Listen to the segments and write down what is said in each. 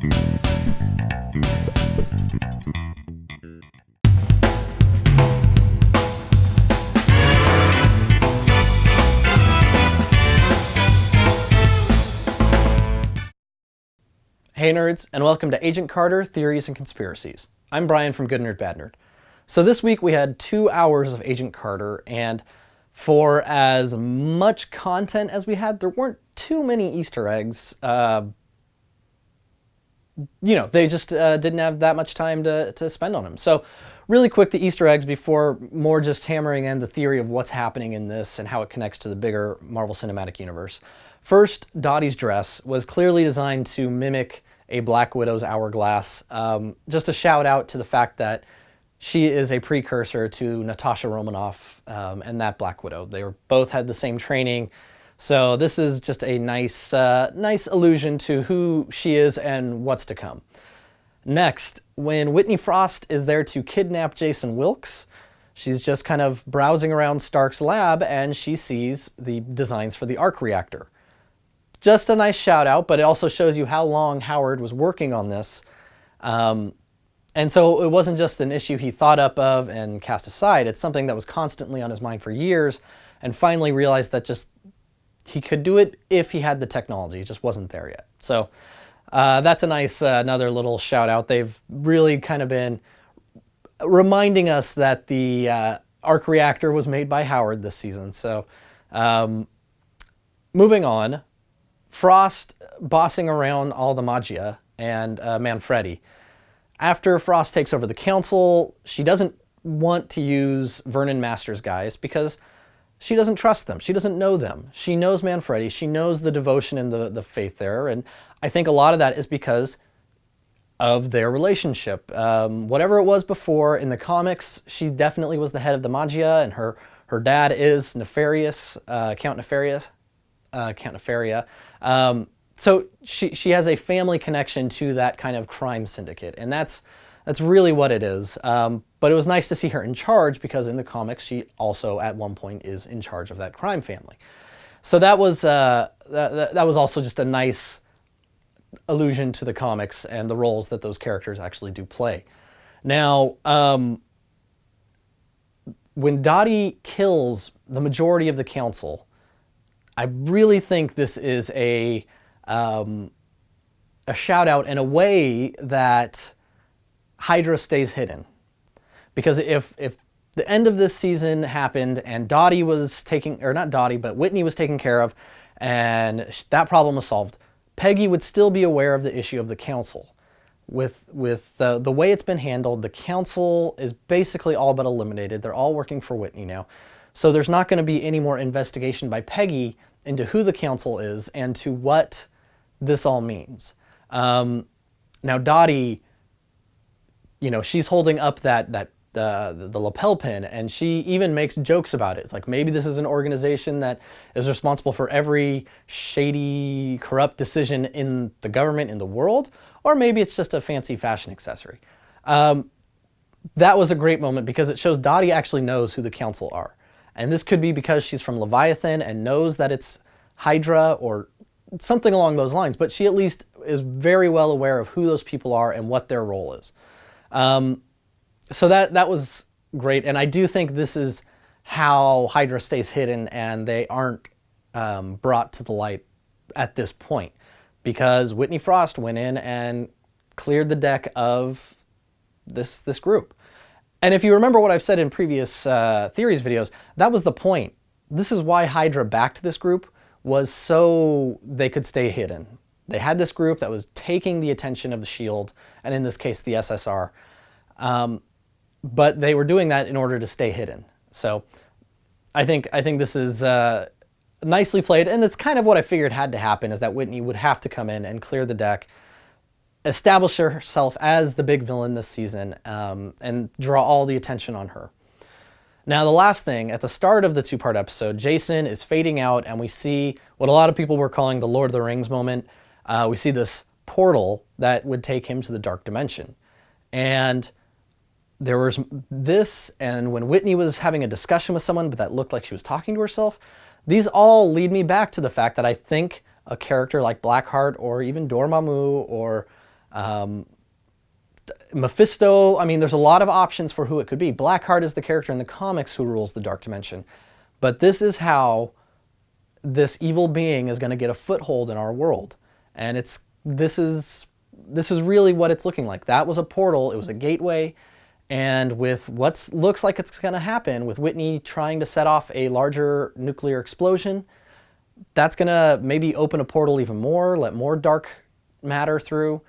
Hey nerds, and welcome to Agent Carter, Theories and Conspiracies. I'm Brian from Good Nerd Bad Nerd. So this week we had 2 hours of Agent Carter, and for as much content as we had, there weren't too many Easter eggs. They just didn't have that much time to spend on them. So really quick, the Easter eggs before more just hammering in the theory of what's happening in this and how it connects to the bigger Marvel Cinematic Universe. First, Dottie's dress was clearly designed to mimic a Black Widow's hourglass. Just a shout out to the fact that she is a precursor to Natasha Romanoff and that Black Widow. They both had the same training. So this is just a nice allusion to who she is and what's to come. Next, when Whitney Frost is there to kidnap Jason Wilkes, she's just kind of browsing around Stark's lab and she sees the designs for the arc reactor. Just a nice shout out, but it also shows you how long Howard was working on this. And so it wasn't just an issue he thought up of and cast aside. It's something that was constantly on his mind for years, and finally realized that just he could do it if he had the technology. It just wasn't there yet. So that's a nice another little shout out. They've really kind of been reminding us that the arc reactor was made by Howard this season. So moving on. Frost bossing around all the Magia and Manfredi. After Frost takes over the council, she doesn't want to use Vernon Masters' guys because she doesn't trust them. She doesn't know them. She knows Manfredi. She knows the devotion and the faith there. And I think a lot of that is because of their relationship. Whatever it was before, in the comics, she definitely was the head of the Magia, and her dad is Nefarious, Count Nefarious. Count Nefaria. So she has a family connection to that kind of crime syndicate, and that's really what it is. But it was nice to see her in charge because in the comics she also at one point is in charge of that crime family. So that was that was also just a nice allusion to the comics and the roles that those characters actually do play. Now, when Dottie kills the majority of the council, I really think this is a shout out in a way that Hydra stays hidden. Because if the end of this season happened and Dottie was not Dottie, but Whitney was taken care of and that problem was solved, Peggy would still be aware of the issue of the council. With the way it's been handled, the council is basically all but eliminated. They're all working for Whitney now. So there's not going to be any more investigation by Peggy into who the council is and to what this all means. Now Dottie, she's holding up the lapel pin, and she even makes jokes about it. It's like, maybe this is an organization that is responsible for every shady, corrupt decision in the government, in the world, or maybe it's just a fancy fashion accessory. That was a great moment because it shows Dottie actually knows who the council are. And this could be because she's from Leviathan and knows that it's Hydra or something along those lines, but she at least is very well aware of who those people are and what their role is. So that was great, and I do think this is how Hydra stays hidden and they aren't brought to the light at this point, because Whitney Frost went in and cleared the deck of this group. And if you remember what I've said in previous theories videos, that was the point. This is why Hydra backed this group, was so they could stay hidden. They had this group that was taking the attention of the SHIELD, and in this case the SSR, but they were doing that in order to stay hidden. So I think this is nicely played, and it's kind of what I figured had to happen, is that Whitney would have to come in and clear the deck, establish herself as the big villain this season, and draw all the attention on her. Now, the last thing, at the start of the 2-part episode, Jason is fading out, and we see what a lot of people were calling the Lord of the Rings moment. We see this portal that would take him to the Dark Dimension. And there was this, and when Whitney was having a discussion with someone, but that looked like she was talking to herself, these all lead me back to the fact that I think a character like Blackheart or even Dormammu or Mephisto, I mean, there's a lot of options for who it could be. Blackheart is the character in the comics who rules the Dark Dimension. But this is how this evil being is going to get a foothold in our world. And this is really what it's looking like. That was a portal, it was a gateway, and with what looks like it's going to happen, with Whitney trying to set off a larger nuclear explosion, that's going to maybe open a portal even more, let more dark matter through.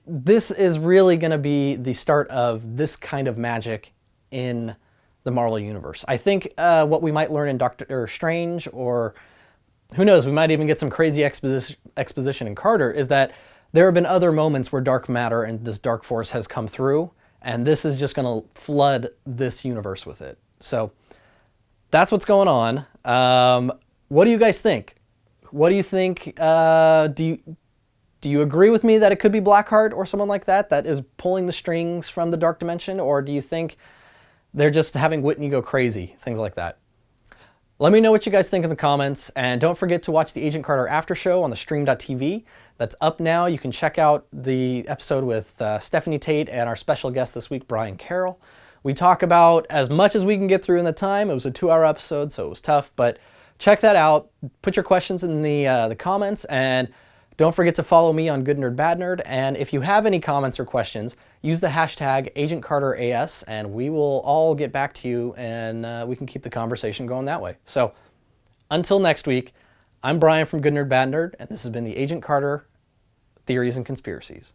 This is really going to be the start of this kind of magic in the Marvel Universe. I think what we might learn in Doctor Strange, or who knows, we might even get some crazy exposition in Carter, is that there have been other moments where dark matter and this dark force has come through, and this is just going to flood this universe with it. So that's what's going on. What do you guys think? What do you think? Do you agree with me that it could be Blackheart or someone like that is pulling the strings from the Dark Dimension? Or do you think they're just having Whitney go crazy? Things like that. Let me know what you guys think in the comments. And don't forget to watch the Agent Carter After Show on the stream.tv. That's up now. You can check out the episode with Stephanie Tate and our special guest this week, Brian Carroll. We talk about as much as we can get through in the time. It was a 2-hour episode, so it was tough. But check that out. Put your questions in the comments, and don't forget to follow me on Good Nerd Bad Nerd, and if you have any comments or questions, use the hashtag AgentCarterAS, and we will all get back to you, and we can keep the conversation going that way. So, until next week, I'm Brian from Good Nerd Bad Nerd, and this has been the Agent Carter Theories and Conspiracies.